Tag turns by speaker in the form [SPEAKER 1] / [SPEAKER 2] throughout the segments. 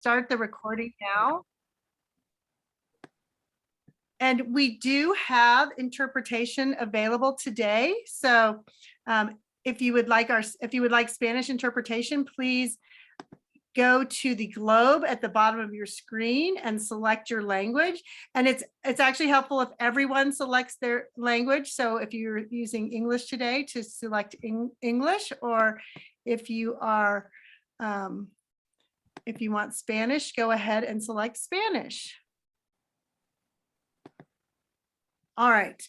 [SPEAKER 1] start the recording now. And we do have interpretation available today. So if you would like Spanish interpretation, please go to the globe at the bottom of your screen and select your language. And it's actually helpful if everyone selects their language. So if you're using English today, to select English, or if you are if you want Spanish, go ahead and select Spanish. All right.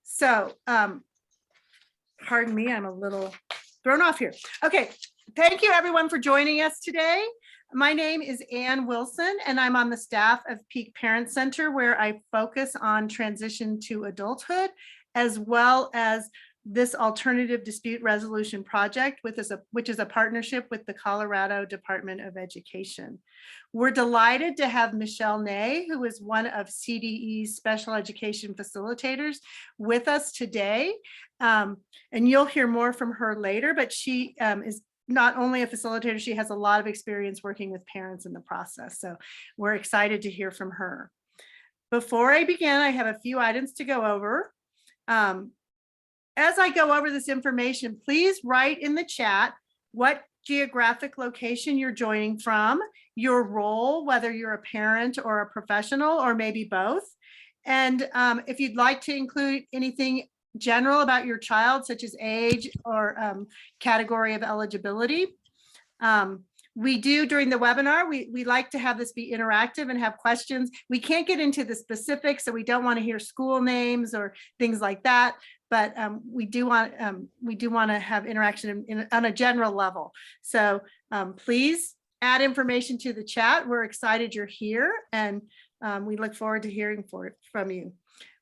[SPEAKER 1] So pardon me, I'm a little thrown off here. Okay. Thank you everyone for joining us today. My name is Ann Wilson and I'm on the staff of Peak Parent Center, where I focus on transition to adulthood, as well as this alternative dispute resolution project, which is a partnership with the Colorado Department of Education. We're delighted to have Michelle Ney, who is one of CDE's special education facilitators, with us today. And you'll hear more from her later, but she is not only a facilitator, she has a lot of experience working with parents in the process. So we're excited to hear from her. Before I begin, I have a few items to go over. As I go over this information, please write in the chat what geographic location you're joining from, your role, whether you're a parent or a professional, or maybe both. And if you'd like to include anything general about your child, such as age or category of eligibility. We do, during the webinar, we like to have this be interactive and have questions. We can't get into the specifics, so we don't want to hear school names or things like that. But we do want to have interaction on a general level. So please add information to the chat. We're excited you're here, and we look forward to hearing from you.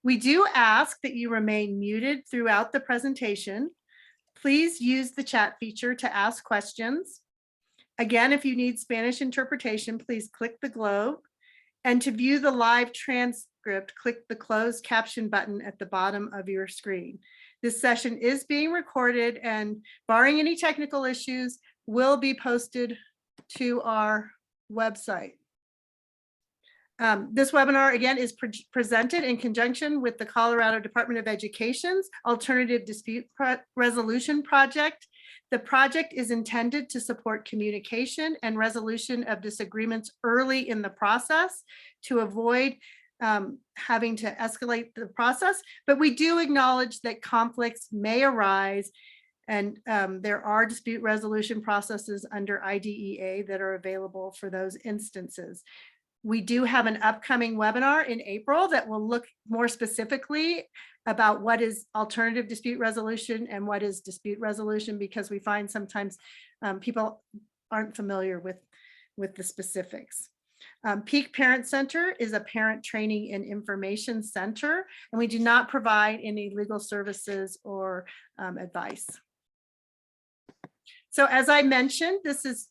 [SPEAKER 1] We do ask that you remain muted throughout the presentation. Please use the chat feature to ask questions. Again, if you need Spanish interpretation, please click the globe. And to view the live transcript, click the closed caption button at the bottom of your screen. This session is being recorded and, barring any technical issues, will be posted to our website. This webinar, again, is presented in conjunction with the Colorado Department of Education's Alternative Dispute Resolution Project. The project is intended to support communication and resolution of disagreements early in the process to avoid having to escalate the process. But we do acknowledge that conflicts may arise, and there are dispute resolution processes under IDEA that are available for those instances. We do have an upcoming webinar in April that will look more specifically about what is alternative dispute resolution and what is dispute resolution, because we find sometimes people aren't familiar with the specifics. Peak Parent Center is a parent training and information center, and we do not provide any legal services or advice. So as I mentioned, this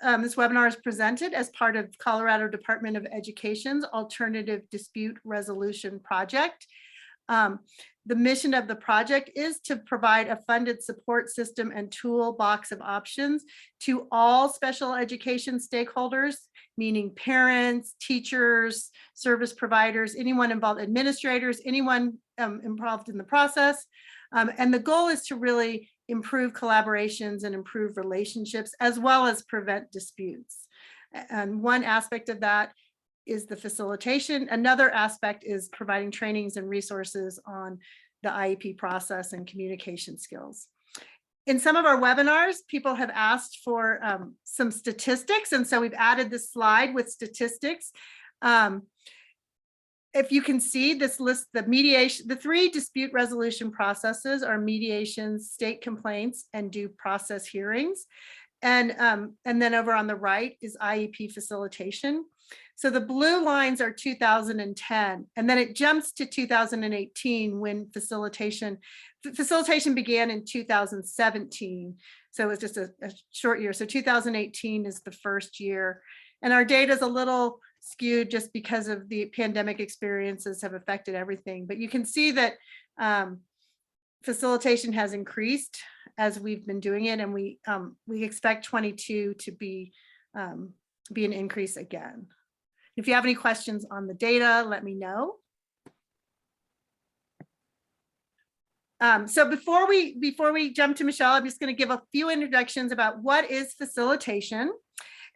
[SPEAKER 1] webinar is presented as part of Colorado Department of Education's Alternative Dispute Resolution Project. The mission of the project is to provide a funded support system and toolbox of options to all special education stakeholders, meaning parents, teachers, service providers, anyone involved, administrators, anyone involved in the process. And the goal is to really improve collaborations and improve relationships, as well as prevent disputes. And one aspect of that is the facilitation. Another aspect is providing trainings and resources on the IEP process and communication skills. In some of our webinars, people have asked for some statistics, and so we've added this slide with statistics. If you can see, this list the three dispute resolution processes are mediation, state complaints, and due process hearings. And then over on the right is IEP facilitation. So the blue lines are 2010, and then it jumps to 2018 when facilitation began in 2017. So it was just a short year. So 2018 is the first year. And our data is a little skewed just because of the pandemic experiences have affected everything. But you can see that facilitation has increased as we've been doing it, and we expect 22 to be be an increase again. If you have any questions on the data, let me know. So before we jump to Michelle, I'm just going to give a few introductions about what is facilitation.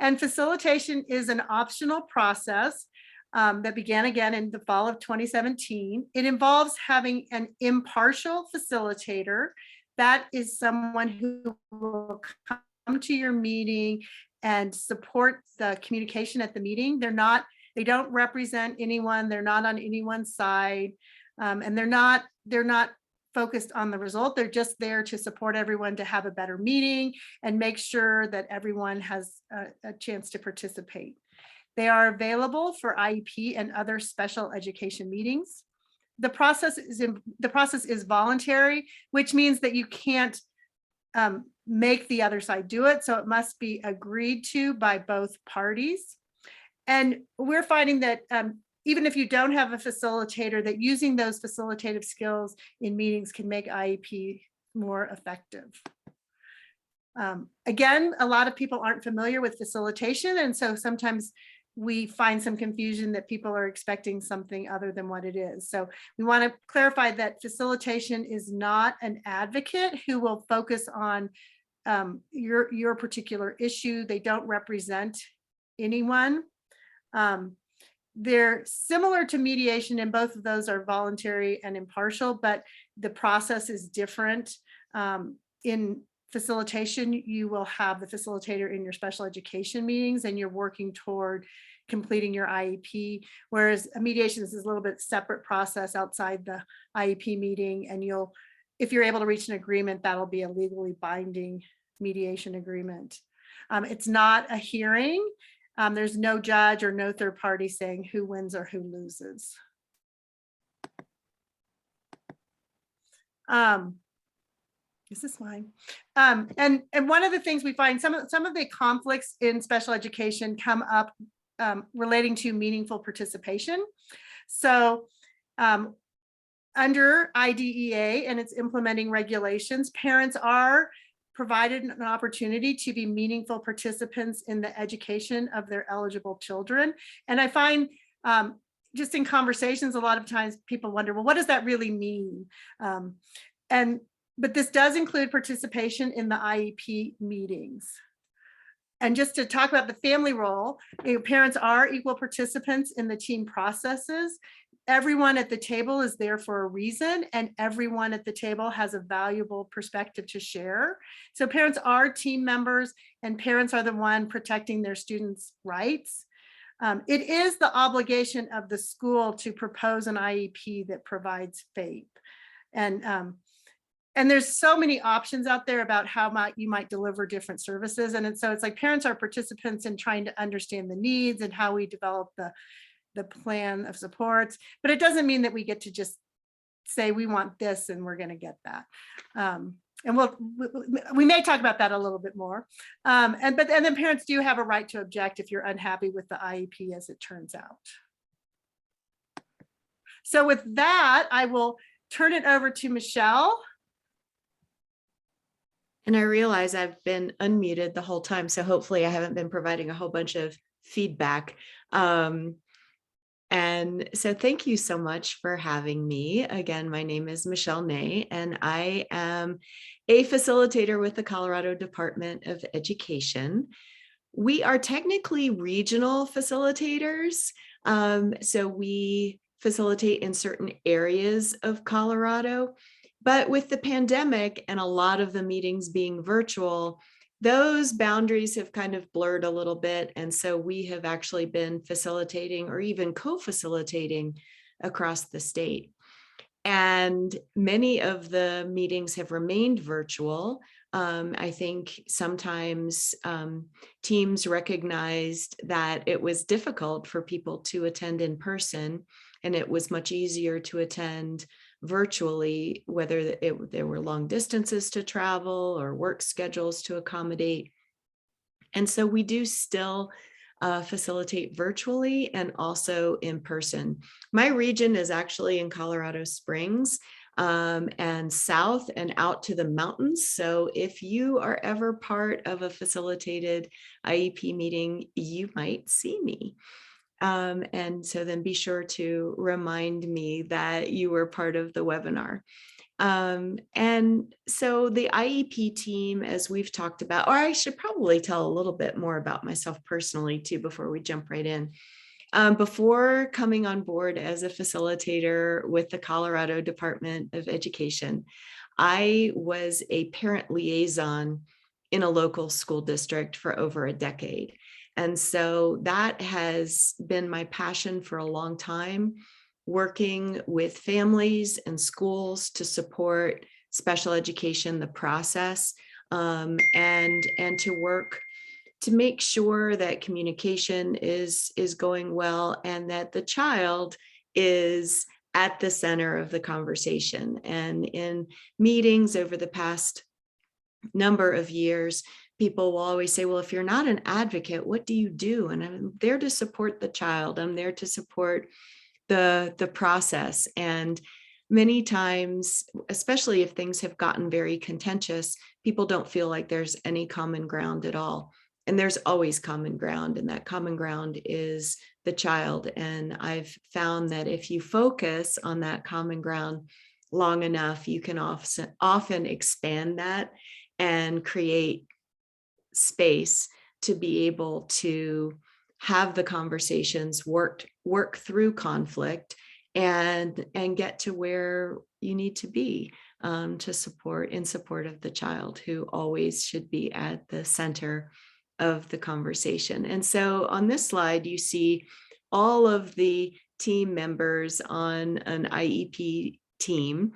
[SPEAKER 1] And facilitation is an optional process that began again in the fall of 2017. It involves having an impartial facilitator. That is someone who will come to your meeting and support the communication at the meeting. They don't represent anyone. They're not on anyone's side, and they're not focused on the result. They're just there to support everyone to have a better meeting and make sure that everyone has a chance to participate. They are available for IEP and other special education meetings. The process is voluntary, which means that you can't make the other side do it. So it must be agreed to by both parties. And we're finding that even if you don't have a facilitator, that using those facilitative skills in meetings can make IEP more effective. Again, a lot of people aren't familiar with facilitation, and so sometimes we find some confusion that people are expecting something other than what it is. So we want to clarify that facilitation is not an advocate who will focus on your particular issue. They don't represent anyone. They're similar to mediation, and both of those are voluntary and impartial, but the process is different. In facilitation, you will have the facilitator in your special education meetings, and you're working toward completing your IEP, whereas a mediation is a little bit separate process outside the IEP meeting, and if you're able to reach an agreement, that'll be a legally binding mediation agreement. It's not a hearing. There's no judge or no third party saying who wins or who loses. Is this mine? And one of the things we find, some of the conflicts in special education come up relating to meaningful participation. So under IDEA and its implementing regulations, parents are provided an opportunity to be meaningful participants in the education of their eligible children. And I find just in conversations, a lot of times people wonder, well, what does that really mean? But this does include participation in the IEP meetings. And just to talk about the family role, parents are equal participants in the team processes. Everyone at the table is there for a reason, and everyone at the table has a valuable perspective to share. So parents are team members, and parents are the one protecting their students' rights. It is the obligation of the school to propose an IEP that provides FAPE. And there's so many options out there about how you might deliver different services. And so it's like parents are participants in trying to understand the needs and how we develop the plan of supports, but it doesn't mean that we get to just say we want this and we're going to get that. And we may talk about that a little bit more. And then parents do have a right to object if you're unhappy with the IEP, as it turns out. So with that, I will turn it over to Michelle.
[SPEAKER 2] And I realize I've been unmuted the whole time, so hopefully I haven't been providing a whole bunch of feedback. And so thank you so much for having me. Again, my name is Michelle Ney, and I am a facilitator with the Colorado Department of Education. We are technically regional facilitators. So we facilitate in certain areas of Colorado, but with the pandemic and a lot of the meetings being virtual, those boundaries have kind of blurred a little bit. And so we have actually been facilitating or even co-facilitating across the state. And many of the meetings have remained virtual. I think sometimes teams recognized that it was difficult for people to attend in person, and it was much easier to attend virtually, whether there were long distances to travel or work schedules to accommodate. And so we do still facilitate virtually and also in person. My region is actually in Colorado Springs. and south and out to the mountains. So if you are ever part of a facilitated IEP meeting, you might see me. And so then be sure to remind me that you were part of the webinar. And so the IEP team, as we've talked about, or I should probably tell a little bit more about myself personally too, before we jump right in. Before coming on board as a facilitator with the Colorado Department of Education, I was a parent liaison in a local school district for over a decade. And so that has been my passion for a long time, working with families and schools to support special education, the process, and to work to make sure that communication is going well and that the child is at the center of the conversation. And in meetings over the past number of years, people will always say, well, if you're not an advocate, what do you do? And I'm there to support the child. I'm there to support the process. And many times, especially if things have gotten very contentious, people don't feel like there's any common ground at all. And there's always common ground, and that common ground is the child. And I've found that if you focus on that common ground long enough, you can often expand that and create space to be able to have the conversations, work through conflict, and get to where you need to be in support of the child, who always should be at the center of the conversation. And so on this slide, you see all of the team members on an IEP team,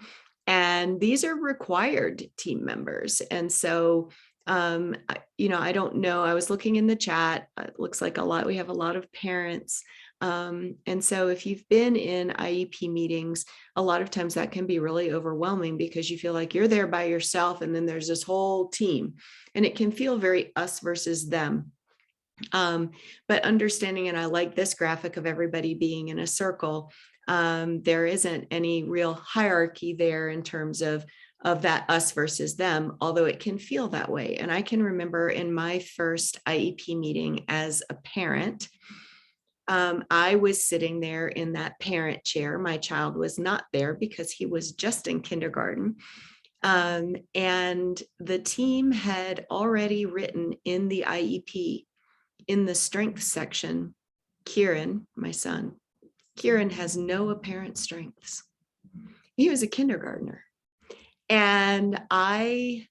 [SPEAKER 2] and these are required team members. And so, I don't know, I was looking in the chat, it looks like we have a lot of parents. And so if you've been in IEP meetings, a lot of times that can be really overwhelming because you feel like you're there by yourself and then there's this whole team, and it can feel very us versus them. But understanding, and I like this graphic of everybody being in a circle, there isn't any real hierarchy there in terms of that us versus them, although it can feel that way. And I can remember in my first IEP meeting as a parent, I was sitting there in that parent chair. My child was not there because he was just in kindergarten. And the team had already written in the IEP, in the strengths section, Kieran, my son, Kieran has no apparent strengths. He was a kindergartner. And I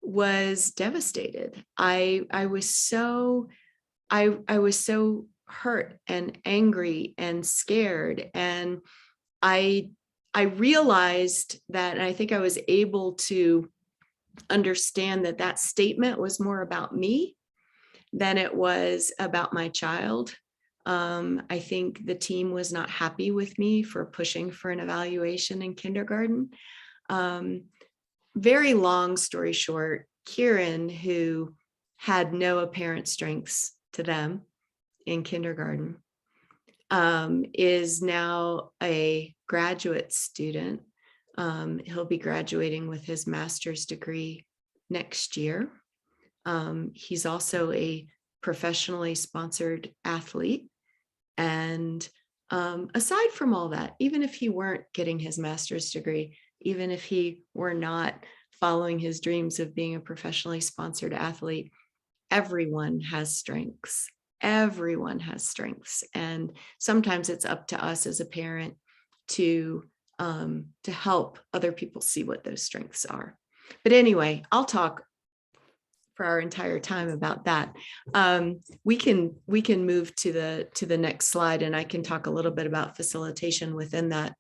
[SPEAKER 2] was devastated. I was so hurt and angry and scared. And I realized that, and I think I was able to understand that that statement was more about me than it was about my child. I think the team was not happy with me for pushing for an evaluation in kindergarten. Very long story short, Kieran, who had no apparent strengths to them in kindergarten, is now a graduate student. He'll be graduating with his master's degree next year. He's also a professionally sponsored athlete. And aside from all that, even if he weren't getting his master's degree, even if he were not following his dreams of being a professionally sponsored athlete, everyone has strengths. Everyone has strengths. And sometimes it's up to us as a parent to help other people see what those strengths are. But anyway, I'll talk for our entire time about that. We can move to the next slide, and I can talk a little bit about facilitation within that.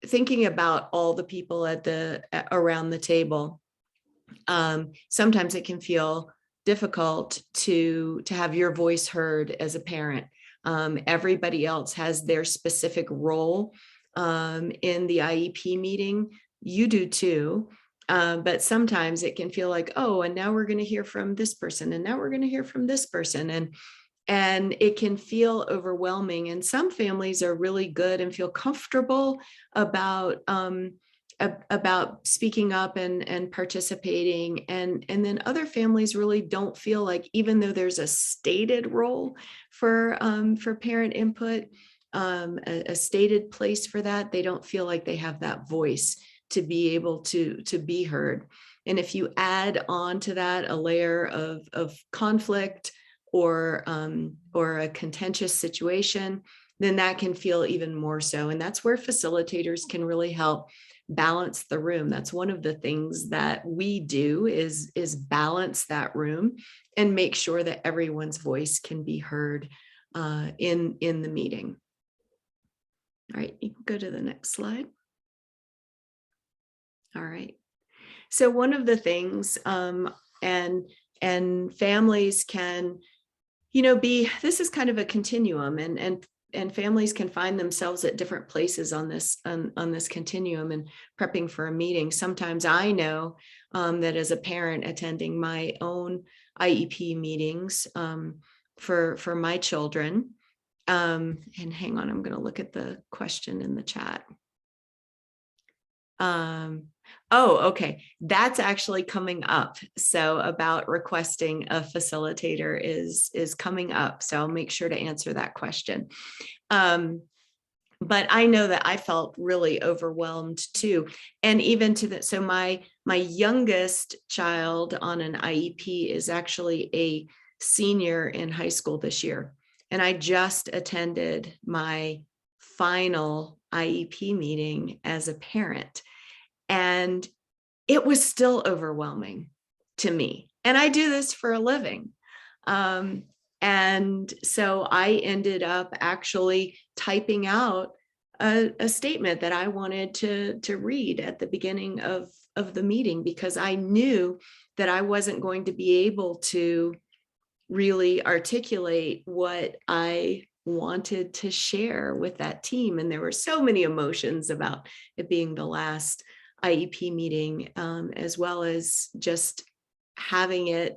[SPEAKER 2] Thinking about all the people around the table, sometimes it can feel difficult to have your voice heard as a parent. Everybody else has their specific role in the IEP meeting. You do too. But sometimes it can feel like, oh, and now we're going to hear from this person, and now we're going to hear from this person. and it can feel overwhelming. And some families are really good and feel comfortable about speaking up and participating, and then other families really don't feel like, even though there's a stated role for parent input, a stated place for that, they don't feel like they have that voice to be able to be heard. And if you add on to that a layer of conflict or a contentious situation, then that can feel even more so. And that's where facilitators can really help balance the room. That's one of the things that we do is balance that room and make sure that everyone's voice can be heard in the meeting. All right, you can go to the next slide. All right. So one of the things, and families can, this is kind of a continuum, and families can find themselves at different places on this continuum and prepping for a meeting. Sometimes I know that as a parent attending my own IEP meetings for my children, and hang on, I'm going to look at the question in the chat. Oh, okay. That's actually coming up. So about requesting a facilitator is coming up. So I'll make sure to answer that question. But I know that I felt really overwhelmed too. And even to so my youngest child on an IEP is actually a senior in high school this year. And I just attended my final IEP meeting as a parent. And it was still overwhelming to me. And I do this for a living. And so I ended up actually typing out a statement that I wanted to read at the beginning of the meeting, because I knew that I wasn't going to be able to really articulate what I wanted to share with that team. And there were so many emotions about it being the last IEP meeting, as well as just having it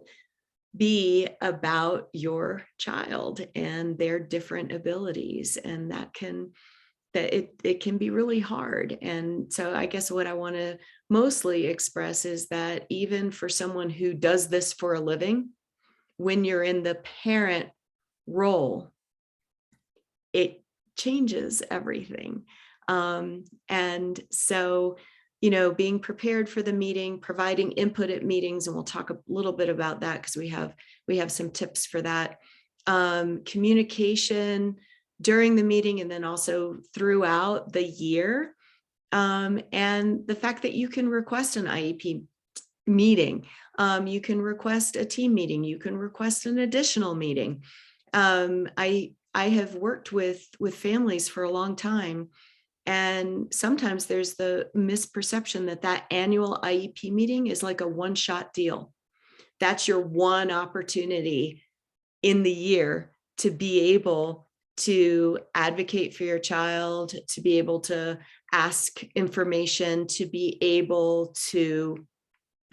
[SPEAKER 2] be about your child and their different abilities. And it can be really hard. And so I guess what I want to mostly express is that even for someone who does this for a living, when you're in the parent role, it changes everything. And so, being prepared for the meeting, providing input at meetings, and we'll talk a little bit about that because we have some tips for that. Communication during the meeting and then also throughout the year. And the fact that you can request an IEP meeting, you can request a team meeting, you can request an additional meeting. I have worked with families for a long time, and sometimes there's the misperception that annual IEP meeting is like a one-shot deal. That's your one opportunity in the year to be able to advocate for your child, to be able to ask information, to be able to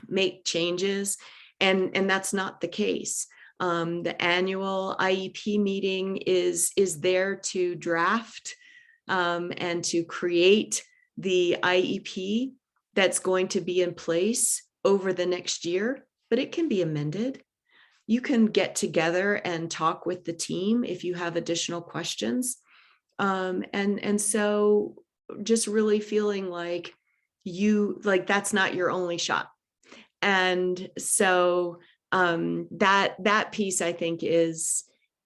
[SPEAKER 2] make changes. And that's not the case. The annual IEP meeting is there to draft and to create the IEP that's going to be in place over the next year, but it can be amended. You can get together and talk with the team if you have additional questions. And so just really feeling like that's not your only shot. And so that piece, I think,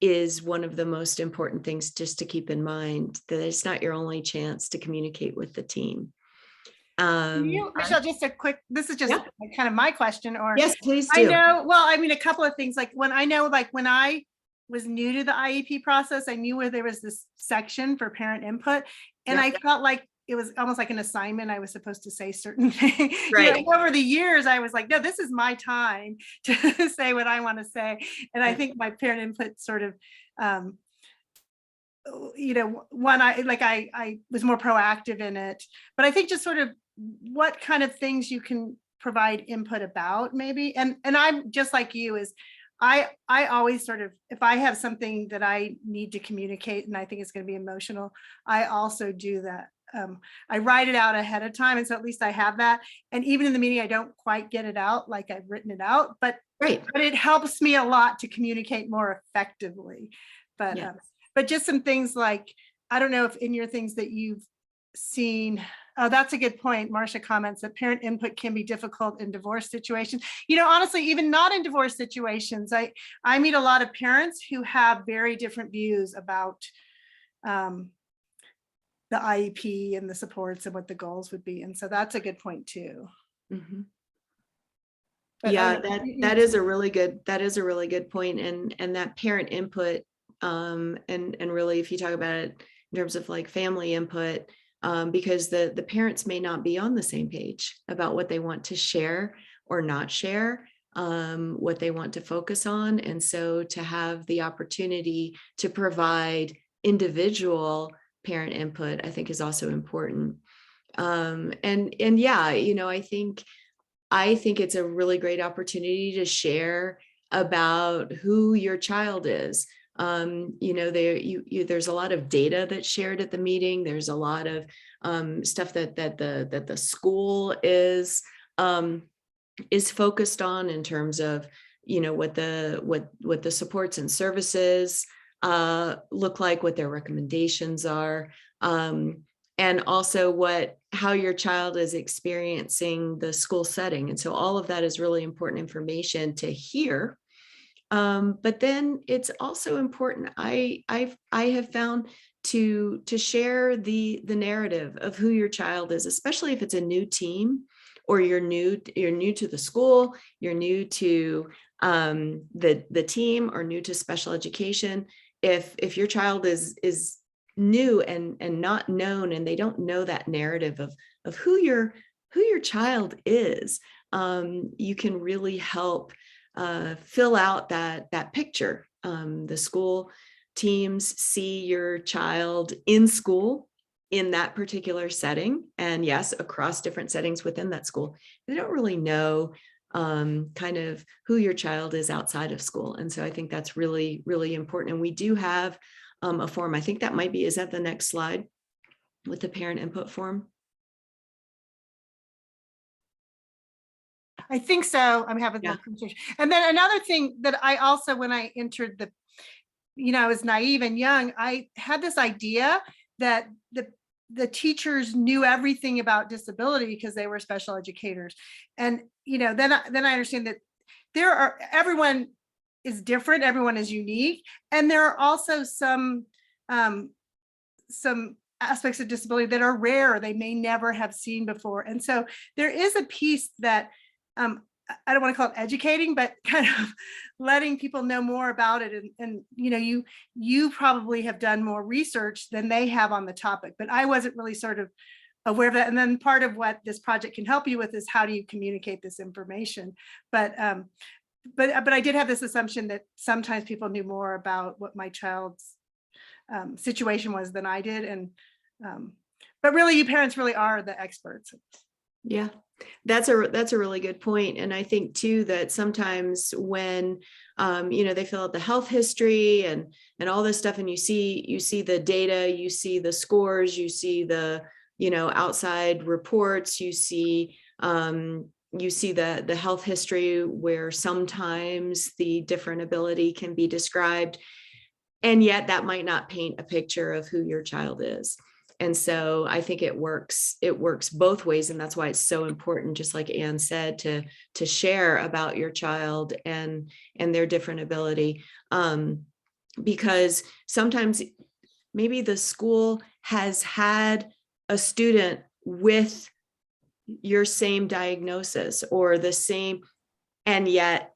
[SPEAKER 2] is one of the most important things just to keep in mind, that it's not your only chance to communicate with the team.
[SPEAKER 1] Michelle, just a quick, this is just kind of my question, or
[SPEAKER 2] yes, please do.
[SPEAKER 1] I know, well, I mean, a couple of things, like when I was new to the IEP process, I knew where there was this section for parent input, and I felt like it was almost like an assignment. I was supposed to say certain things.
[SPEAKER 2] Right.
[SPEAKER 1] Over the years, I was like, no, this is my time to say what I want to say. And I think my parent input sort of, I was more proactive in it, but I think just sort of what kind of things you can provide input about, maybe. And I'm just like you, is I always sort of, if I have something that I need to communicate and I think it's going to be emotional, I also do that. I write it out ahead of time, and so at least I have that. And even in the meeting, I don't quite get it out like I've written it out, but
[SPEAKER 2] Right.
[SPEAKER 1] it helps me a lot to communicate more effectively. But
[SPEAKER 2] Yeah.
[SPEAKER 1] but just some things like, I don't know if in your things that you've seen. Oh, that's a good point. Marcia comments that parent input can be difficult in divorce situations. Honestly, even not in divorce situations, I meet a lot of parents who have very different views about the IEP and the supports and what the goals would be. And so that's a good point too.
[SPEAKER 2] Mhm.
[SPEAKER 1] But
[SPEAKER 2] Yeah, that is a really good point. And that parent input, and really, if you talk about it in terms of like family input, because the parents may not be on the same page about what they want to share or not share, what they want to focus on. And so to have the opportunity to provide individual parent input, I think is also important. And yeah, I think it's a really great opportunity to share about who your child is. There's a lot of data that's shared at the meeting. There's a lot of stuff that the school is focused on in terms of what the supports and services look like, what their recommendations are. And also how your child is experiencing the school setting. And so all of that is really important information to hear. But then it's also important, I have found, to share the narrative of who your child is, especially if it's a new team, or you're new to the school, you're new to the team, or new to special education. If your child is new and not known, and they don't know that narrative of who your child is, you can really help fill out that picture. The school teams see your child in school in that particular setting, and yes, across different settings within that school. They don't really know kind of who your child is outside of school. And so I think that's really, really important. And we do have a form. I think that might be, is that the next slide with the parent input form?
[SPEAKER 1] I think so. I'm having a little conversation. And then another thing that I also, when I entered I was naive and young, I had this idea that the teachers knew everything about disability because they were special educators. And, then I understand that everyone is different, everyone is unique. And there are also some aspects of disability that are rare, they may never have seen before. And so there is a piece that I don't want to call it educating, but kind of letting people know more about it. And you probably have done more research than they have on the topic, but I wasn't really sort of aware of that. And then part of what this project can help you with is, how do you communicate this information? But I did have this assumption that sometimes people knew more about what my child's situation was than I did. And but really, you parents really are the experts.
[SPEAKER 2] Yeah, that's a really good point. And I think too that sometimes when they fill out the health history and all this stuff, and you see the data, you see the scores, you see the outside reports, you see the health history, where sometimes the different ability can be described, and yet that might not paint a picture of who your child is. And so I think it works both ways. And that's why it's so important, just like Anne said, to share about your child and their different ability. Because sometimes maybe the school has had a student with your same diagnosis or the same, and yet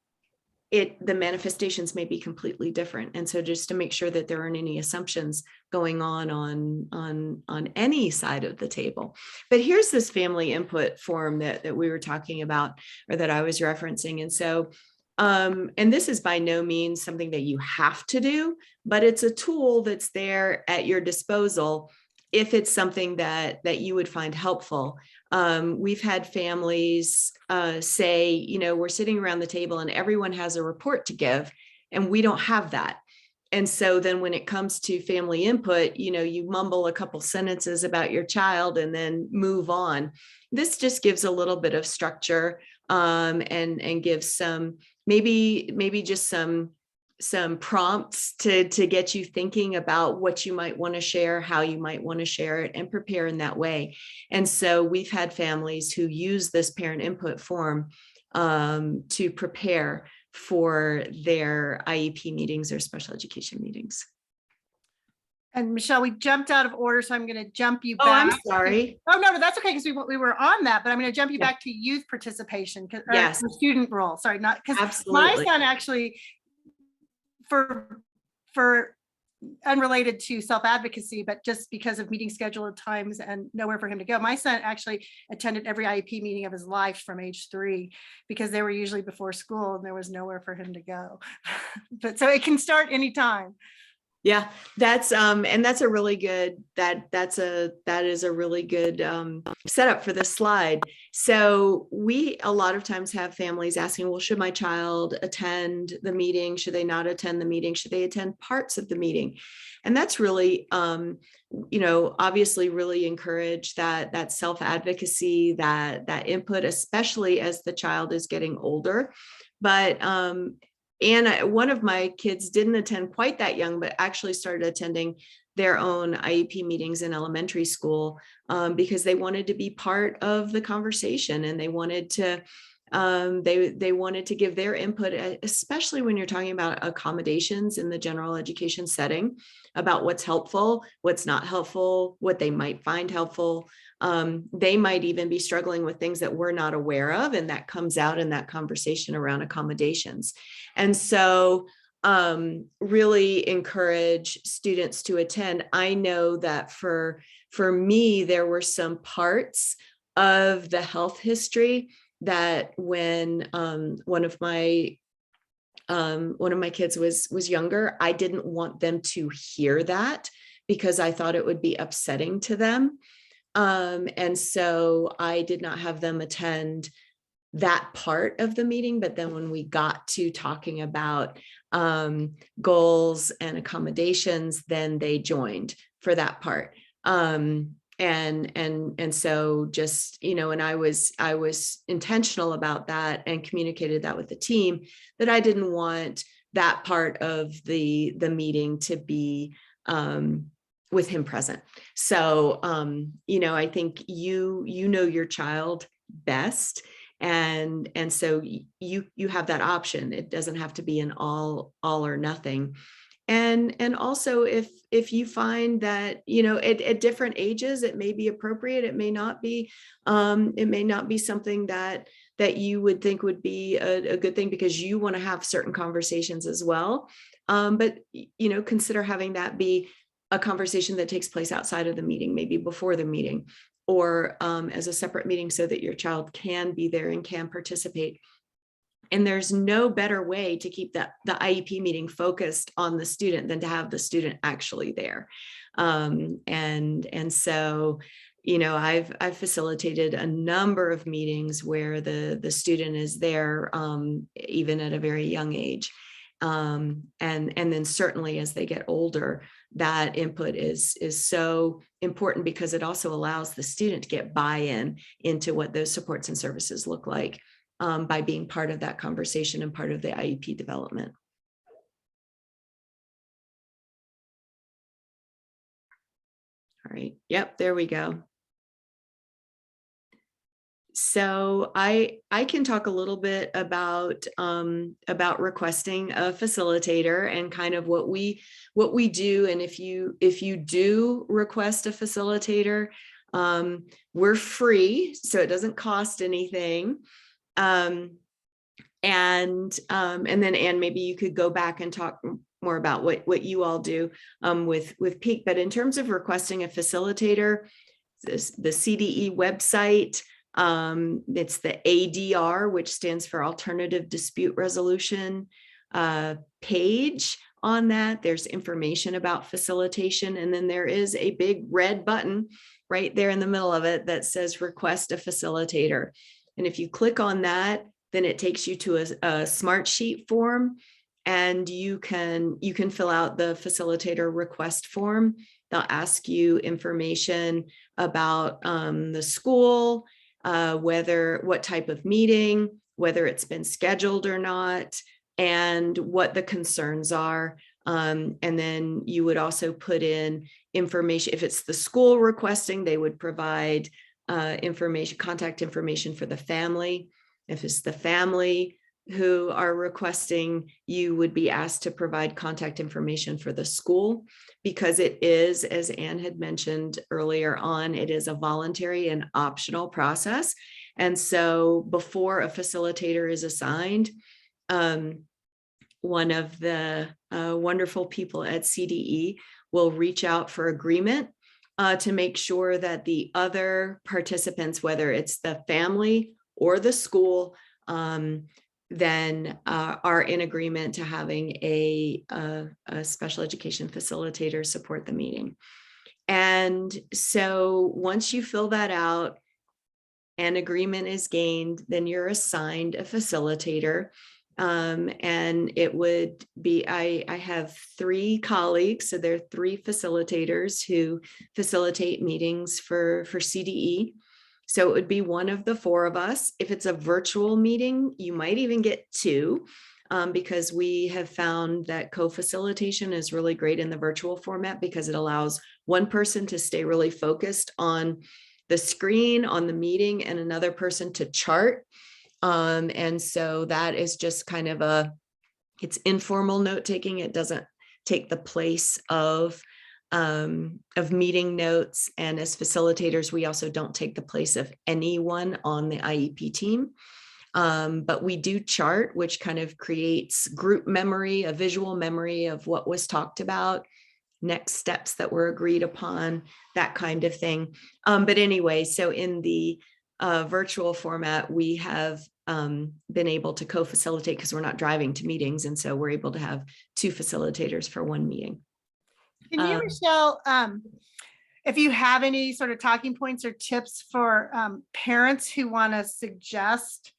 [SPEAKER 2] the manifestations may be completely different. And so just to make sure that there aren't any assumptions going on any side of the table. But here's this family input form that we were talking about, or that I was referencing. And so, and this is by no means something that you have to do, but it's a tool that's there at your disposal if it's something that you would find helpful. We've had families say, you know, we're sitting around the table and everyone has a report to give, and we don't have that. And so then when it comes to family input, you know, you mumble a couple sentences about your child and then move on. This just gives a little bit of structure, and gives some, maybe just some prompts to get you thinking about what you might want to share, how you might want to share it, and prepare in that way. And so we've had families who use this parent input form to prepare for their IEP meetings or special education meetings.
[SPEAKER 1] And Michelle, we jumped out of order, so I'm going to jump you
[SPEAKER 2] Oh, I'm
[SPEAKER 1] back.
[SPEAKER 2] sorry.
[SPEAKER 1] Oh, no, that's okay, because we were on that, but I'm going to jump you
[SPEAKER 2] Yeah.
[SPEAKER 1] back to youth participation, or
[SPEAKER 2] Yes.
[SPEAKER 1] student role. Sorry, not because my
[SPEAKER 2] Absolutely.
[SPEAKER 1] son actually, for unrelated to self-advocacy, but just because of meeting schedule at times and nowhere for him to go, my son actually attended every IEP meeting of his life from age 3, because they were usually before school and there was nowhere for him to go. But so it can start anytime.
[SPEAKER 2] Yeah, that's and that's a really good, that is a really good setup for this slide. So we a lot of times have families asking, well, should my child attend the meeting? Should they not attend the meeting? Should they attend parts of the meeting? And that's really, you know, obviously really encourage that self-advocacy, that input, especially as the child is getting older. But and one of my kids didn't attend quite that young, but actually started attending their own IEP meetings in elementary school, because they wanted to be part of the conversation, and they wanted to they wanted to give their input, especially when you're talking about accommodations in the general education setting, about what's helpful, what's not helpful, what they might find helpful. They might even be struggling with things that we're not aware of, and that comes out in that conversation around accommodations. And so really encourage students to attend. I know that for me, there were some parts of the health history that when one of my kids was younger, I didn't want them to hear that, because I thought it would be upsetting to them. And so I did not have them attend that part of the meeting. But then when we got to talking about goals and accommodations, then they joined for that part. And so just, you know, and I was intentional about that and communicated that with the team, that I didn't want that part of the meeting to be with him present. So you know, I think you know your child best, and so you have that option. It doesn't have to be an all or nothing. And also, if you find that, you know, at different ages it may be appropriate, it may not be something that you would think would be a good thing, because you want to have certain conversations as well. But you know, consider having that be a conversation that takes place outside of the meeting, maybe before the meeting, or as a separate meeting, so that your child can be there and can participate. And there's no better way to keep the IEP meeting focused on the student than to have the student actually there. And so, you know, I've facilitated a number of meetings where the student is there, even at a very young age. And then certainly as they get older, that input is so important, because it also allows the student to get buy-in into what those supports and services look like, by being part of that conversation and part of the IEP development. All right. Yep, there we go. So I can talk a little bit about requesting a facilitator and kind of what we do. And if you do request a facilitator, we're free, so it doesn't cost anything. And then Anne, maybe you could go back and talk more about what you all do with Peak. But in terms of requesting a facilitator, the CDE website, it's the ADR, which stands for Alternative Dispute Resolution page on that. There's information about facilitation, and then there is a big red button right there in the middle of it that says request a facilitator. And if you click on that, then it takes you to a smart sheet form, and you can fill out the facilitator request form. They'll ask you information about the school, what type of meeting, whether it's been scheduled or not, and what the concerns are. And then you would also put in information. If it's the school requesting, they would provide contact information for the family. If it's the family who are requesting, you would be asked to provide contact information for the school, because it is, as Anne had mentioned earlier on, it is a voluntary and optional process. And so before a facilitator is assigned, one of the wonderful people at CDE will reach out for agreement to make sure that the other participants, whether it's the family or the school, then are in agreement to having a special education facilitator support the meeting. And so once you fill that out and agreement is gained, then you're assigned a facilitator. And it would be, I have 3 colleagues, so there are 3 facilitators who facilitate meetings for CDE. So it would be one of the 4 of us. If it's a virtual meeting, you might even get 2, because we have found that co-facilitation is really great in the virtual format, because it allows one person to stay really focused on the screen, on the meeting, and another person to chart. And so that is just kind of it's informal note taking. It doesn't take the place of meeting notes. And as facilitators, we also don't take the place of anyone on the IEP team. But we do chart, which kind of creates group memory, a visual memory of what was talked about, next steps that were agreed upon, that kind of thing. But anyway, so in the virtual format, we have been able to co-facilitate because we're not driving to meetings. And so we're able to have 2 facilitators for one meeting.
[SPEAKER 1] Can you, Michelle, if you have any sort of talking points or tips for parents who want to suggest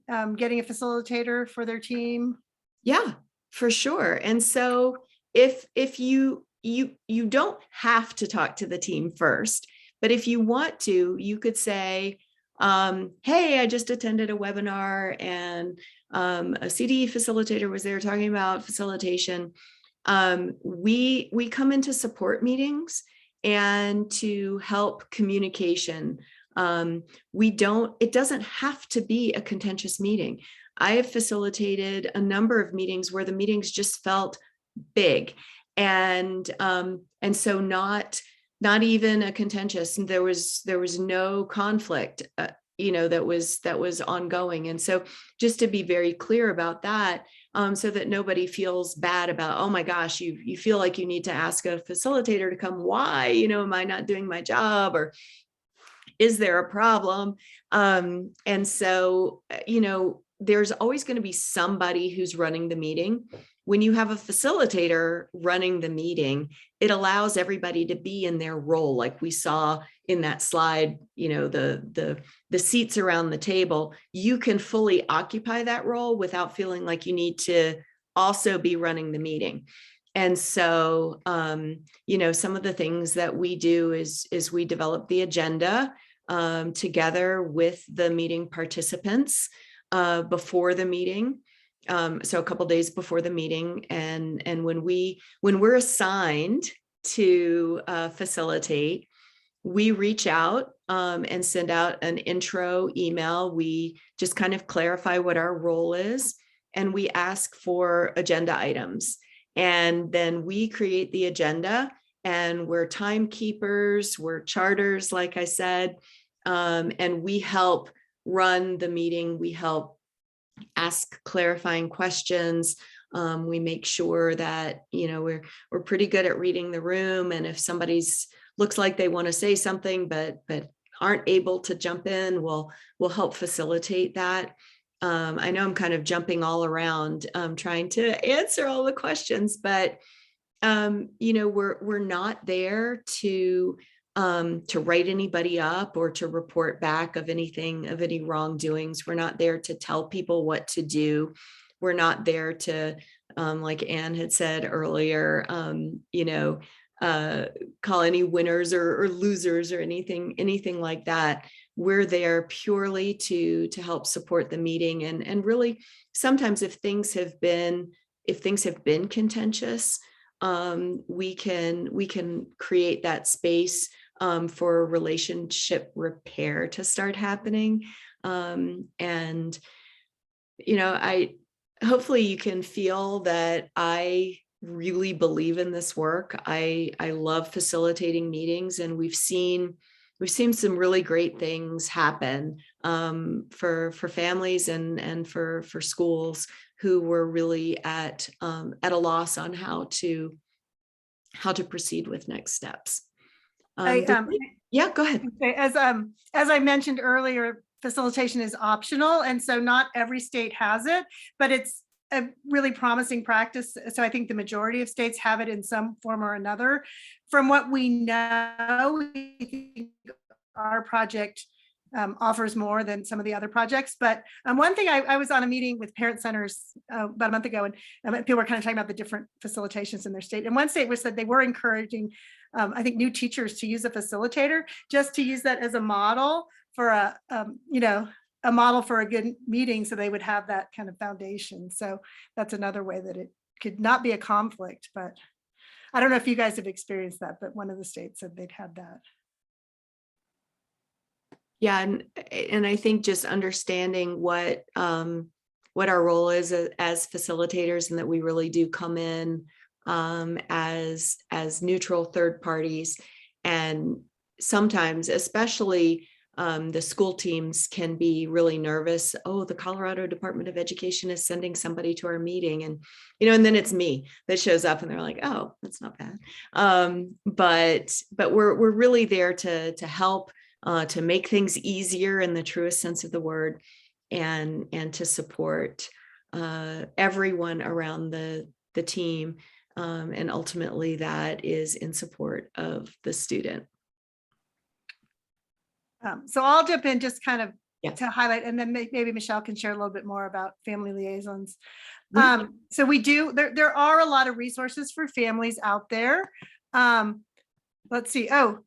[SPEAKER 1] getting a facilitator for their team?
[SPEAKER 2] Yeah, for sure. And so if you don't have to talk to the team first, but if you want to, you could say, hey, I just attended a webinar and a CDE facilitator was there talking about facilitation. We come into support meetings and to help communication. It doesn't have to be a contentious meeting. I have facilitated a number of meetings where the meetings just felt big, and so not even a contentious. There was no conflict, that was ongoing. And so just to be very clear about that, so that nobody feels bad about, oh my gosh, you feel like you need to ask a facilitator to come. Why? Am I not doing my job, or is there a problem? And so, there's always going to be somebody who's running the meeting. When you have a facilitator running the meeting, it allows everybody to be in their role. Like we saw in that slide, the seats around the table, you can fully occupy that role without feeling like you need to also be running the meeting. And so, some of the things that we do is we develop the agenda together with the meeting participants before the meeting. So a couple days before the meeting, and when we're assigned to facilitate, we reach out and send out an intro email. We just kind of clarify what our role is, and we ask for agenda items. And then we create the agenda, and we're timekeepers, we're charters, like I said, and we help run the meeting. We help ask clarifying questions. We make sure that, we're pretty good at reading the room. And if somebody's looks like they want to say something, but aren't able to jump in, we'll help facilitate that. I know I'm kind of jumping all around, trying to answer all the questions, but we're not there to write anybody up or to report back of any wrongdoings. We're not there to tell people what to do. We're not there to, like Anne had said earlier, call any winners or losers or anything like that. We're there purely to help support the meeting, and really sometimes if things have been contentious, we can create that space for relationship repair to start happening. And I hopefully you can feel that I really believe in this work. I love facilitating meetings, and we've seen some really great things happen for families and for schools who were really at a loss on how to proceed with next steps. Yeah, go ahead.
[SPEAKER 1] As I mentioned earlier, facilitation is optional, and so not every state has it, but it's a really promising practice. So I think the majority of states have it in some form or another. From what we know, we think our project offers more than some of the other projects. But one thing, I was on a meeting with parent centers about a month ago, and people were kind of talking about the different facilitations in their state. And one state was that they were encouraging, I think, new teachers to use a facilitator, just to use that as a model for a model for a good meeting, so they would have that kind of foundation. So that's another way that it could not be a conflict. But I don't know if you guys have experienced that, but one of the states said they'd had that.
[SPEAKER 2] Yeah, and I think just understanding what our role is as facilitators, and that we really do come in as neutral third parties, and sometimes, especially the school teams can be really nervous. Oh, the Colorado Department of Education is sending somebody to our meeting, and then it's me that shows up, and they're like, oh, that's not bad. But we're really there to help. To make things easier in the truest sense of the word, and to support everyone around the team, and ultimately that is in support of the student.
[SPEAKER 1] So I'll jump in just kind of
[SPEAKER 2] Yeah.
[SPEAKER 1] to highlight, and then maybe Michelle can share a little bit more about family liaisons.
[SPEAKER 2] Mhm.
[SPEAKER 1] So we do, there are a lot of resources for families out there. Let's see. Oh,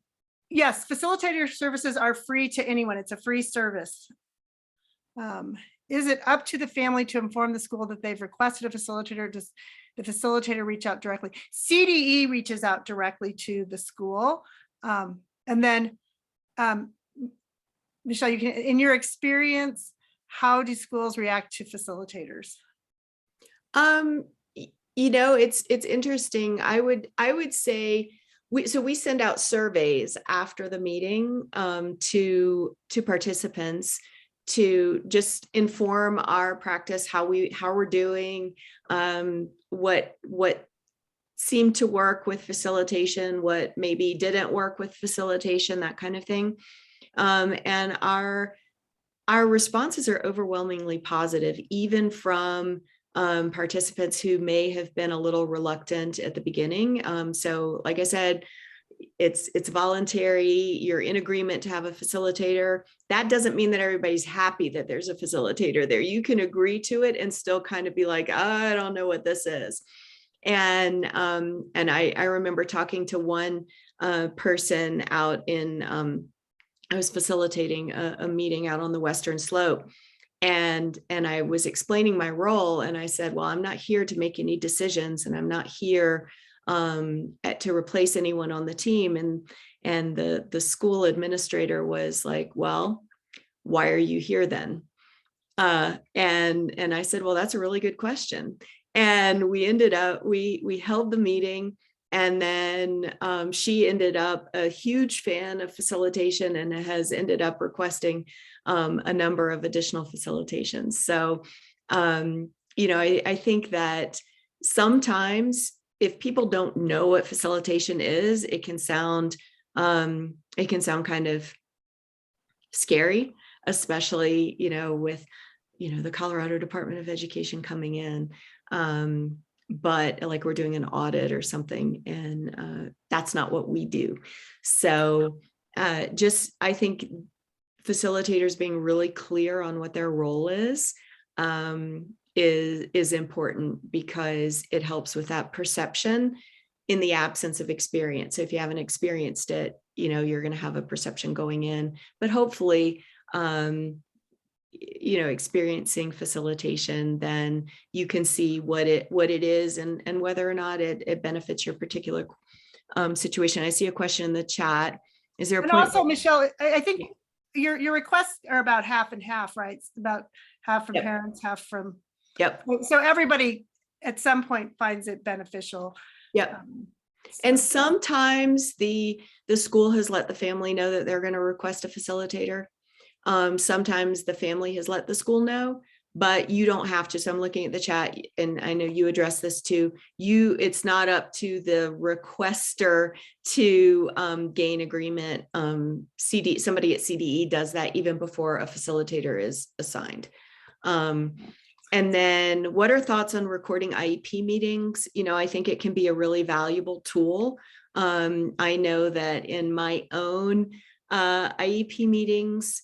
[SPEAKER 1] yes, facilitator services are free to anyone. It's a free service. Is it up to the family to inform the school that they've requested a facilitator? Does the facilitator reach out directly? CDE reaches out directly to the school. And then, Michelle, you can, in your experience, how do schools react to facilitators?
[SPEAKER 2] It's interesting. I would say we send out surveys after the meeting to participants to just inform our practice, how we're doing, what seemed to work with facilitation, what maybe didn't work with facilitation, that kind of thing. And our responses are overwhelmingly positive, even from participants who may have been a little reluctant at the beginning. So like I said, it's voluntary. You're in agreement to have a facilitator. That doesn't mean that everybody's happy that there's a facilitator there. You can agree to it and still kind of be like, I don't know what this is. And I remember talking to one person out in, I was facilitating a meeting out on the Western Slope. And I was explaining my role, and I said, well, I'm not here to make any decisions, and I'm not here to replace anyone on the team. And the school administrator was like, well, why are you here then? And I said, well, that's a really good question. And we ended up, we held the meeting, and then she ended up a huge fan of facilitation and has ended up requesting a number of additional facilitations. So, I think that sometimes if people don't know what facilitation is, it can sound kind of scary, especially, with the Colorado Department of Education coming in, but like we're doing an audit or something, and that's not what we do. So I think facilitators being really clear on what their role is important, because it helps with that perception in the absence of experience. So if you haven't experienced it, you're going to have a perception going in, but hopefully, experiencing facilitation, then you can see what it is, and whether or not it benefits your particular situation. I see a question in the chat. Is there a
[SPEAKER 1] And
[SPEAKER 2] point?
[SPEAKER 1] also, Michelle, I think your requests are about half and half, right? It's about half from
[SPEAKER 2] Yep.
[SPEAKER 1] parents, half from.
[SPEAKER 2] Yep.
[SPEAKER 1] So everybody at some point finds it beneficial.
[SPEAKER 2] Yep. And sometimes the school has let the family know that they're going to request a facilitator. Sometimes the family has let the school know, but you don't have to. So I'm looking at the chat, and I know you addressed this too. It's not up to the requester to gain agreement. Somebody at CDE does that even before a facilitator is assigned. And then, what are thoughts on recording IEP meetings? I think it can be a really valuable tool. I know that in my own IEP meetings,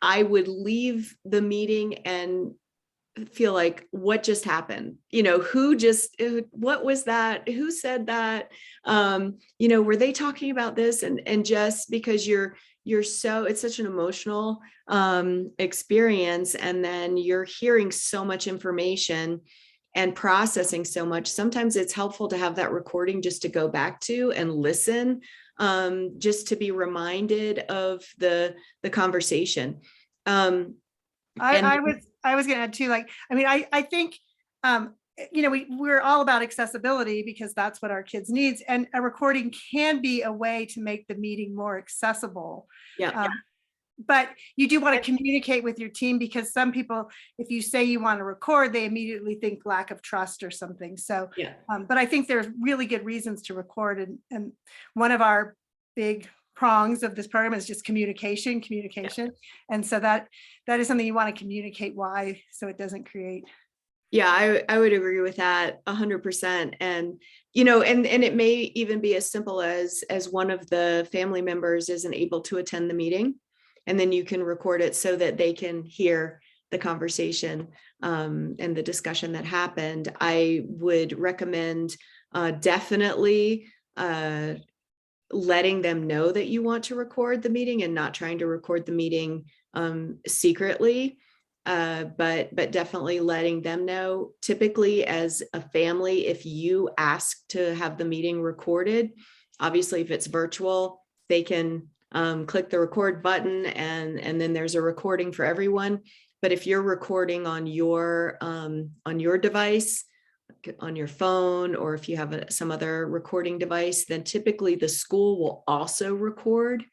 [SPEAKER 2] I would leave the meeting and feel like, what just happened? What was that? Who said that? Were they talking about this? And just because it's such an emotional experience, and then you're hearing so much information and processing so much. Sometimes it's helpful to have that recording just to go back to and listen, just to be reminded of the conversation.
[SPEAKER 1] I was going to add too, I think, we're all about accessibility, because that's what our kids needs. And a recording can be a way to make the meeting more accessible.
[SPEAKER 2] Yeah.
[SPEAKER 1] But you do want to communicate with your team, because some people, if you say you want to record, they immediately think lack of trust or something. So,
[SPEAKER 2] Yeah.
[SPEAKER 1] But I think there's really good reasons to record. And one of our big prongs of this program is just communication. Yeah. And so that is something you want to communicate why, so it doesn't create.
[SPEAKER 2] Yeah, I would agree with that 100%. And, and it may even be as simple as one of the family members isn't able to attend the meeting, and then you can record it so that they can hear the conversation and the discussion that happened. I would recommend definitely letting them know that you want to record the meeting, and not trying to record the meeting secretly. But definitely letting them know. Typically, as a family, if you ask to have the meeting recorded, obviously if it's virtual, they can click the record button, and then there's a recording for everyone. But if you're recording on your device, on your phone, or if you have some other recording device, then typically the school will also record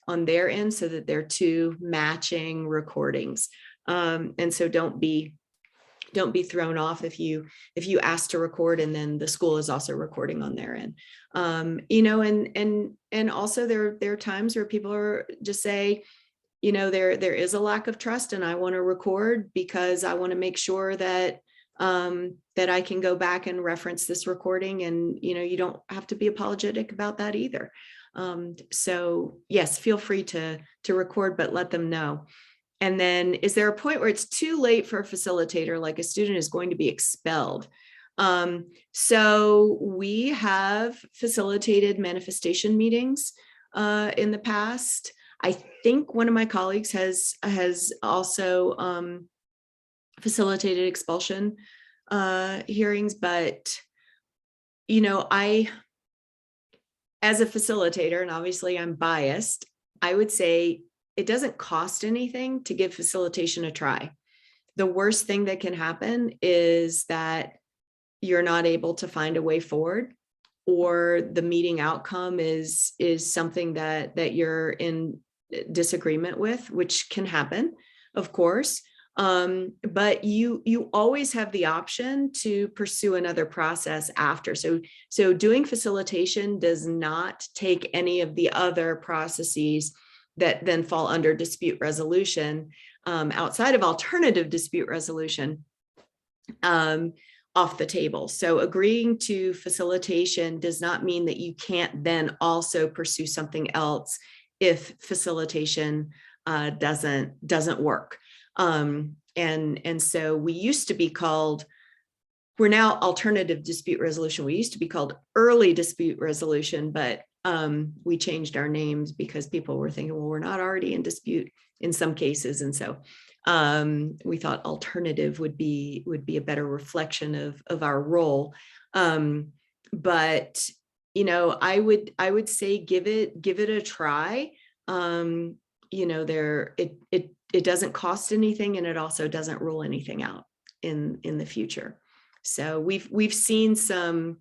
[SPEAKER 2] on their end, so that they're two matching recordings. And so don't be thrown off if you ask to record and then the school is also recording on their end. And also there are times where people are just say, there is a lack of trust, and I want to record because I want to make sure that that I can go back and reference this recording, and you don't have to be apologetic about that either. So yes, feel free to record, but let them know. And then, is there a point where it's too late for a facilitator, like a student is going to be expelled? So we have facilitated manifestation meetings in the past. I think one of my colleagues has also facilitated expulsion hearings, but I, as a facilitator, and obviously I'm biased, I would say it doesn't cost anything to give facilitation a try. The worst thing that can happen is that you're not able to find a way forward, or the meeting outcome is something that you're in disagreement with, which can happen, of course. But you always have the option to pursue another process after. So doing facilitation does not take any of the other processes that then fall under dispute resolution. outside of alternative dispute resolution off the table. So agreeing to facilitation does not mean that you can't then also pursue something else if facilitation doesn't work. And so we used to be called, we're now alternative dispute resolution. We used to be called early dispute resolution, but we changed our names because people were thinking, well, we're not already in dispute in some cases. And so we thought alternative would be a better reflection of our role. But I would say give it a try. It doesn't cost anything, and it also doesn't rule anything out in the future. So we've seen some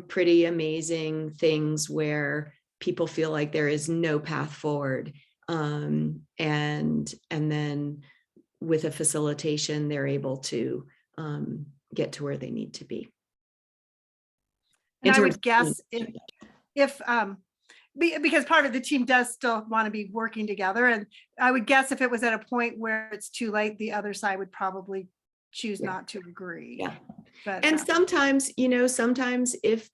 [SPEAKER 2] pretty amazing things where people feel like there is no path forward. And then with a facilitation, they're able to get to where they need to be.
[SPEAKER 1] And I would guess if because part of the team does still want to be working together, and I would guess if it was at a point where it's too late, the other side would probably choose not to agree.
[SPEAKER 2] Yeah.
[SPEAKER 1] But
[SPEAKER 2] and sometimes if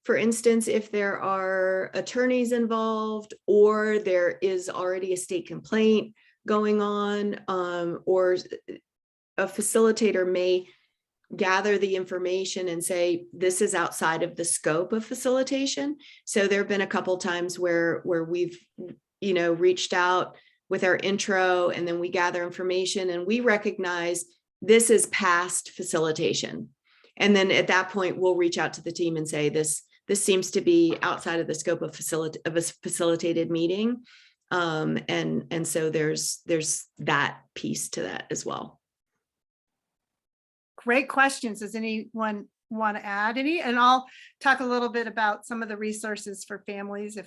[SPEAKER 2] for instance, if there are attorneys involved, or there is already a state complaint going on, or a facilitator may gather the information and say, this is outside of the scope of facilitation. So there have been a couple times where we've, reached out with our intro, and then we gather information and we recognize this is past facilitation. And then at that point, we'll reach out to the team and say, this seems to be outside of the scope of a facilitated meeting. And so there's that piece to that as well.
[SPEAKER 1] Great questions. Does anyone want to add any? And I'll talk a little bit about some of the resources for families,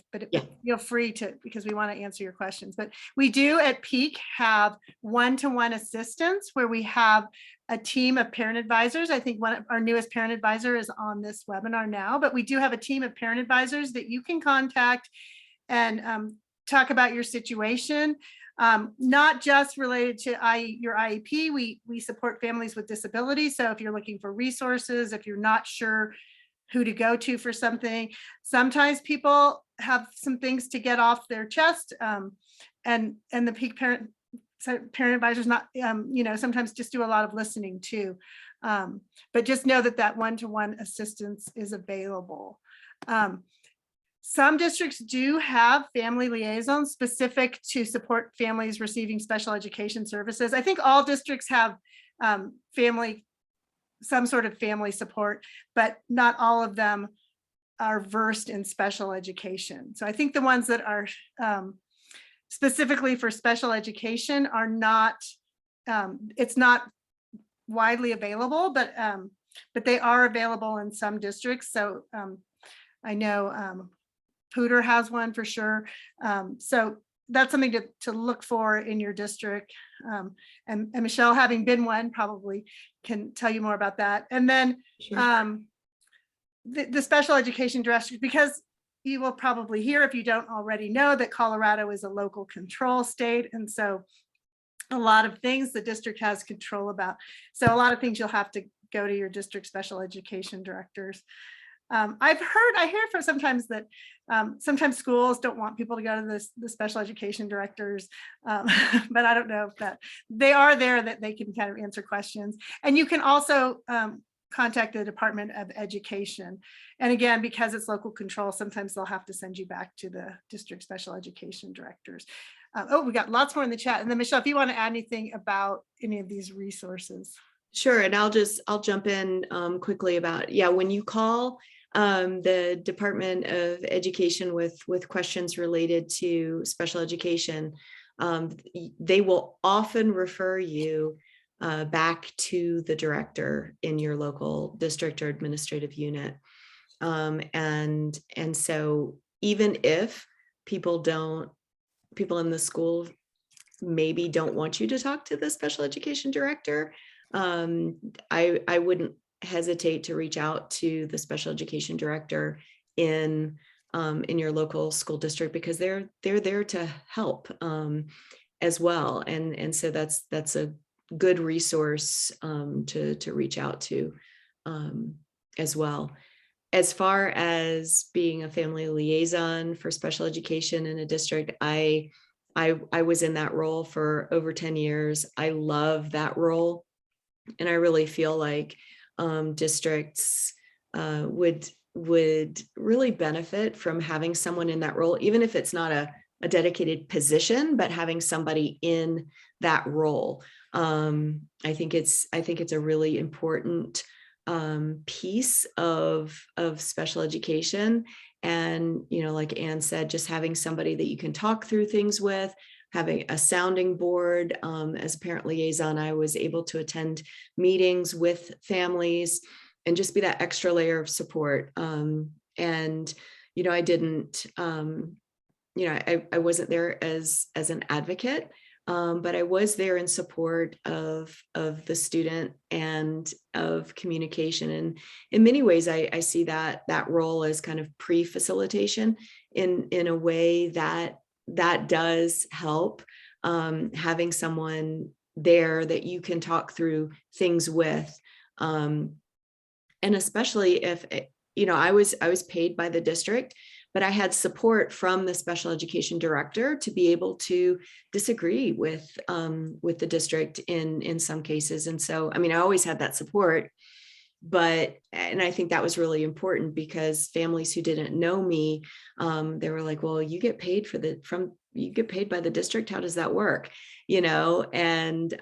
[SPEAKER 1] feel free to, because we want to answer your questions. But we do at Peak have one-to-one assistance where we have a team of parent advisors. I think our newest parent advisor is on this webinar now, but we do have a team of parent advisors that you can contact and talk about your situation. Not just related to your IEP. We support families with disabilities. So if you're looking for resources, if you're not sure who to go to for something, sometimes people have some things to get off their chest, and the Peak parent advisors sometimes just do a lot of listening too. But just know that one-to-one assistance is available. Some districts do have family liaisons specific to support families receiving special education services. I think all districts have some sort of family support, but not all of them are versed in special education. So I think the ones that are specifically for special education are not, it's not widely available, but they are available in some districts. So I know Pooter has one for sure. So that's something to look for in your district. And Michelle, having been one, probably can tell you more about that. And then sure. The special education director, because you will probably hear, if you don't already know, that Colorado is a local control state. And so a lot of things the district has control about. So a lot of things you'll have to go to your district special education directors. I hear from sometimes that sometimes schools don't want people to go to the special education directors, but I don't know if that they are there, that they can kind of answer questions. And you can also contact the Department of Education. And again, because it's local control, sometimes they'll have to send you back to the district special education directors. We got lots more in the chat. And then Michelle, if you want to add anything about any of these resources.
[SPEAKER 2] Sure, and I'll jump in quickly about, when you call the Department of Education with questions related to special education, they will often refer you back to the director in your local district or administrative unit. And so even if people in the school maybe don't want you to talk to the special education director, I wouldn't hesitate to reach out to the special education director in your local school district, because they're there to help. as well. And so that's a good resource to reach out to as well. As far as being a family liaison for special education in a district, I was in that role for over 10 years. I love that role. And I really feel like districts would really benefit from having someone in that role, even if it's not a dedicated position, but having somebody in that role. I think it's a really important piece of special education. And, like Anne said, just having somebody that you can talk through things with, having a sounding board. As a parent liaison, I was able to attend meetings with families and just be that extra layer of support. And, I didn't, I wasn't there as an advocate, but I was there in support of the student and of communication. And in many ways, I see that role as kind of pre-facilitation in a way that does help, having someone there that you can talk through things with. And especially if, I was paid by the district, but I had support from the special education director to be able to disagree with the district in some cases. And so, I always had that support, and I think that was really important because families who didn't know me, they were like, well, you get paid you get paid by the district. How does that work? And,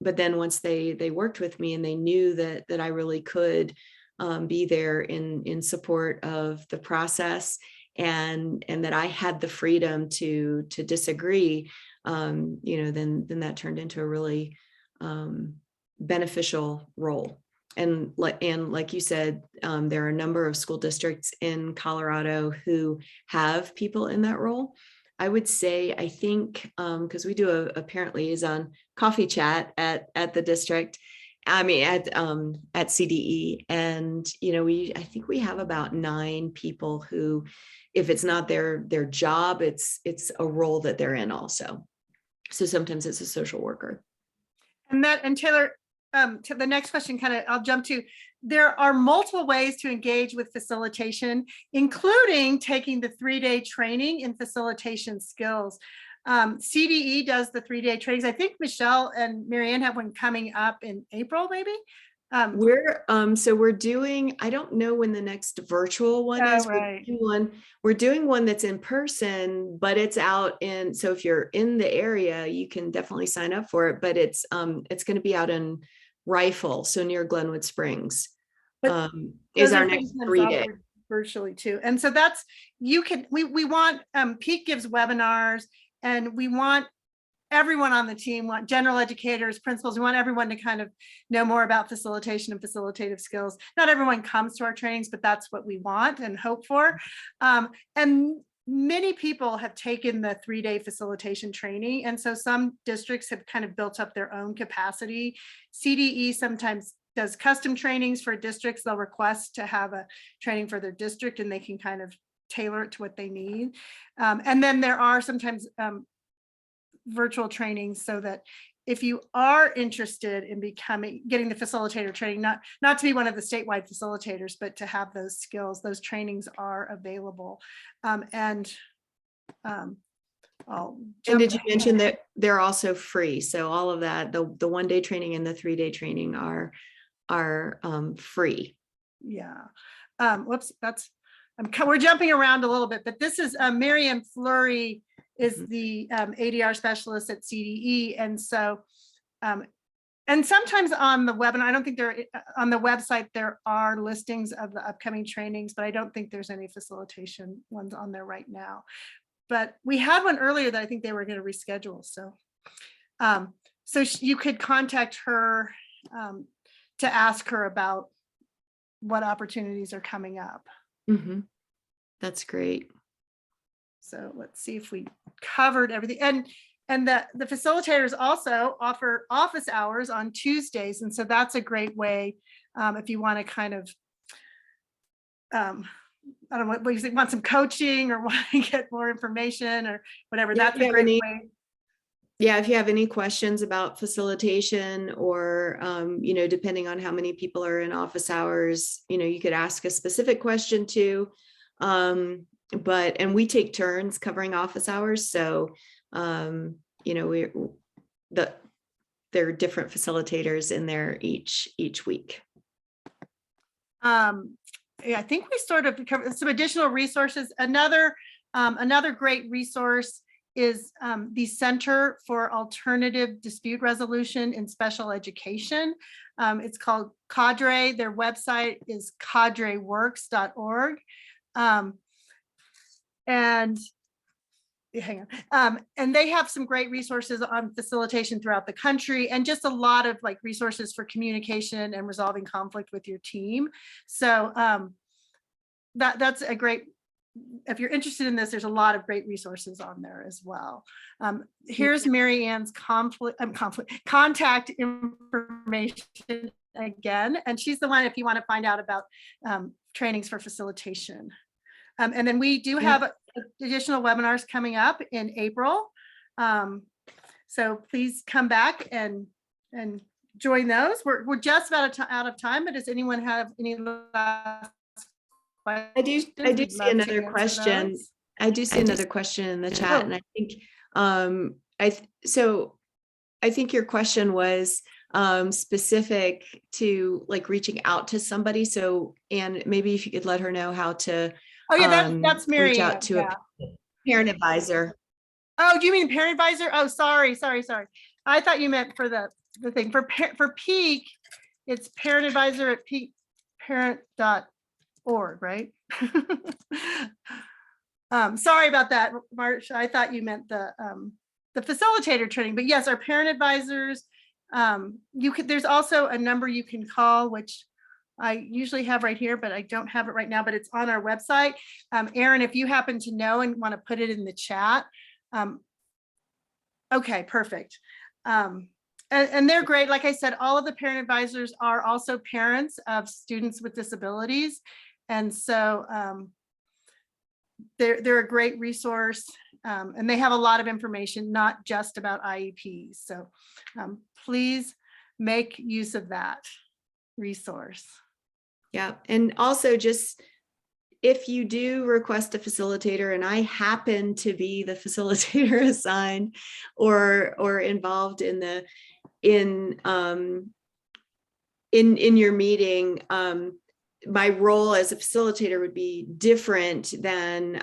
[SPEAKER 2] but then once they worked with me and they knew that I really could be there in support of the process, and that I had the freedom to disagree, then that turned into a really beneficial role. And like you said, there are a number of school districts in Colorado who have people in that role. I would say, I think, because we do a parent liaison coffee chat at the district, at CDE, and I think we have about 9 people who, if it's not their job, it's a role that they're in also. So sometimes it's a social worker.
[SPEAKER 1] And Taylor, to the next question, I'll jump to. There are multiple ways to engage with facilitation, including taking the 3-day training in facilitation skills. CDE does the 3-day trainings. I think Michelle and Marianne have one coming up in April, maybe.
[SPEAKER 2] We're doing, I don't know when the next virtual one is.
[SPEAKER 1] Right.
[SPEAKER 2] We're doing one that's in person, but it's out so if you're in the area, you can definitely sign up for it, but it's going to be out in Rifle, so near Glenwood Springs. Is our next 3-day
[SPEAKER 1] virtually too. And so that's, we want, Pete gives webinars, and we want everyone on the team, want general educators, principals, we want everyone to kind of know more about facilitation and facilitative skills. Not everyone comes to our trainings, but that's what we want and hope for. And many people have taken the 3-day facilitation training. And so some districts have kind of built up their own capacity. CDE sometimes does custom trainings for districts. They'll request to have a training for their district, and they can kind of tailor it to what they need. And then there are sometimes virtual trainings, so that if you are interested in getting the facilitator training, not to be one of the statewide facilitators, but to have those skills, those trainings are available. And
[SPEAKER 2] did you mention that they're also free? So all of that, the 1-day training and the 3-day training are free.
[SPEAKER 1] Yeah. Whoops, we're jumping around a little bit, but this is Miriam Fleury is the ADR specialist at CDE. And so, and sometimes on the webinar, I don't think on the website, there are listings of the upcoming trainings, but I don't think there's any facilitation ones on there right now. But we had one earlier that I think they were going to reschedule. So, so you could contact her to ask her about what opportunities are coming up.
[SPEAKER 2] Mm-hmm. That's great.
[SPEAKER 1] So let's see if we covered everything. And the facilitators also offer office hours on Tuesdays. And so that's a great way if you want to kind of, I don't know, what you want some coaching or want to get more information or whatever. That's a great way.
[SPEAKER 2] yeah, if you have any questions about facilitation or, depending on how many people are in office hours, you could ask a specific question too. And we take turns covering office hours. So, we're there are different facilitators in there each week.
[SPEAKER 1] Yeah, I think we sort of covered some additional resources. Another great resource is the Center for Alternative Dispute Resolution in Special Education. It's called Cadre. Their website is cadreworks.org. And hang on. And they have some great resources on facilitation throughout the country, and just a lot of like resources for communication and resolving conflict with your team. So that's a great, if you're interested in this, there's a lot of great resources on there as well. Here's Mary Ann's contact information again, and she's the one if you want to find out about trainings for facilitation. And then we do have additional webinars coming up in April. So please come back and join those. We're just about out of time, but does anyone have any last questions?
[SPEAKER 2] I do see another question.
[SPEAKER 1] Those.
[SPEAKER 2] I do see another question in the chat, and I think I think your question was specific to like reaching out to somebody. So, and maybe if you could let her know how to
[SPEAKER 1] that's Mary
[SPEAKER 2] reach
[SPEAKER 1] Ann,
[SPEAKER 2] out to a parent advisor.
[SPEAKER 1] Oh, do you mean parent advisor? Oh, sorry. I thought you meant for the thing for Peak. It's parent advisor at peakparent.org, right? Sorry about that, Marcia. I thought you meant the facilitator training, but yes, our parent advisors. There's also a number you can call, which I usually have right here, but I don't have it right now, but it's on our website. Erin, if you happen to know and want to put it in the chat. Okay, perfect. And they're great. Like I said, all of the parent advisors are also parents of students with disabilities. And so they're a great resource, and they have a lot of information, not just about IEPs. So please make use of that resource.
[SPEAKER 2] Yeah. And also just if you do request a facilitator and I happen to be the facilitator assigned or involved in your meeting, my role as a facilitator would be different than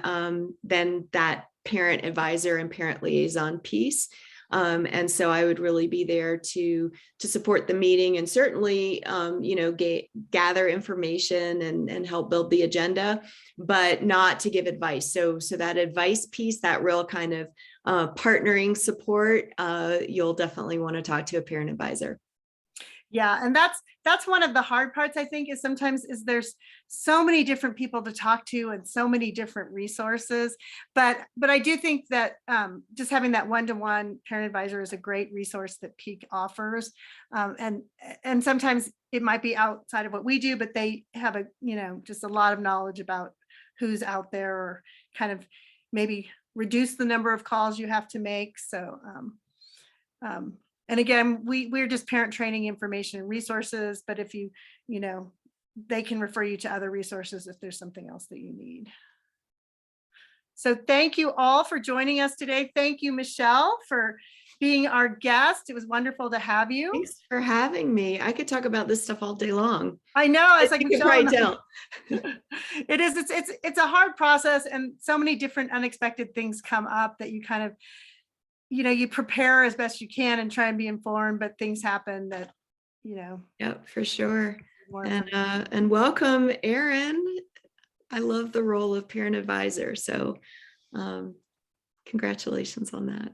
[SPEAKER 2] that parent advisor and parent liaison piece. And so I would really be there to support the meeting and certainly, gather information and help build the agenda, but not to give advice. So that advice piece, that real kind of partnering support, you'll definitely want to talk to a parent advisor.
[SPEAKER 1] Yeah, and that's one of the hard parts, I think, is sometimes there's so many different people to talk to and so many different resources. But I do think that just having that one-to-one parent advisor is a great resource that Peak offers. And sometimes it might be outside of what we do, but they have just a lot of knowledge about who's out there, or kind of maybe reduce the number of calls you have to make. So and again, we're just parent training information and resources, but if they can refer you to other resources if there's something else that you need. So thank you all for joining us today. Thank you, Michelle, for being our guest. It was wonderful to have you.
[SPEAKER 2] Thanks for having me. I could talk about this stuff all day long.
[SPEAKER 1] I know. It's like
[SPEAKER 2] you can probably tell.
[SPEAKER 1] It is. It's a hard process, and so many different unexpected things come up that you kind of, you prepare as best you can and try and be informed, but things happen that,
[SPEAKER 2] Yeah, for sure. And welcome, Erin. I love the role of parent advisor. So congratulations on that.